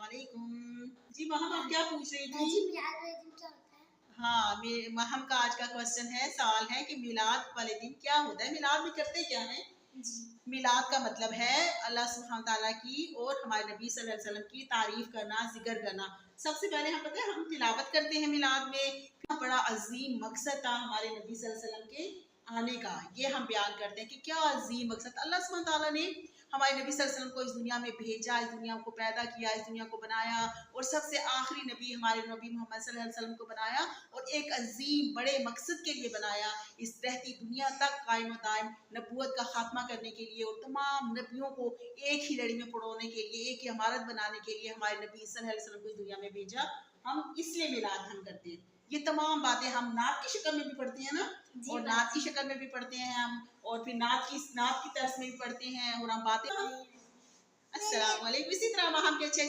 अस्सलामुअलैकुम। जी वहाँ आप क्या पूछ रही थी? हाँ, महम का आज का क्वेश्चन है, सवाल है कि मिलाद वाले दिन क्या होता है, मिलाद में करते क्या है? मिलाद का मतलब है अल्लाह सुब्हान ताला की और हमारे नबी सल्लल्लाहु अलैहि वसल्लम की तारीफ करना, जिक्र करना। सबसे पहले हम पता है हम तिलावत करते हैं मिलाद में, बड़ा अजीम मकसद था हमारे नबी सल्लल्लाहु अलैहि वसल्लम के आने का, ये हम बयान करते हैं कि क्या अजीम मकसद अल्लाह सुब्हान ताला ने हमारे नबी सल्लल्लाहु अलैहि वसल्लम को इस दुनिया में भेजा, इस दुनिया को पैदा किया, इस दुनिया को बनाया और सबसे आखिरी नबी हमारे नबी मोहम्मद सल्लल्लाहु अलैहि वसल्लम को बनाया और एक अजीम बड़े मकसद के लिए बनाया, इस रहती दुनिया तक कायम दायम नबूवत का खात्मा करने के लिए और तमाम नबियों को एक ही लड़ी में पड़ोने के लिए, एक ही इमारत बनाने के लिए हमारे नबी सल्लल्लाहु अलैहि वसल्लम को इस दुनिया में भेजा। हम इसलिए मिलाद हम करते हैं। ये तमाम बातें हम नात की शक्ल में भी पढ़ते हैं ना, और नात की शक्ल में भी पढ़ते हैं हम, और फिर नात की तर्ज में भी पढ़ते हैं और हम बातें। अस्सलाम वालेकुम। इसी तरह हम के अच्छे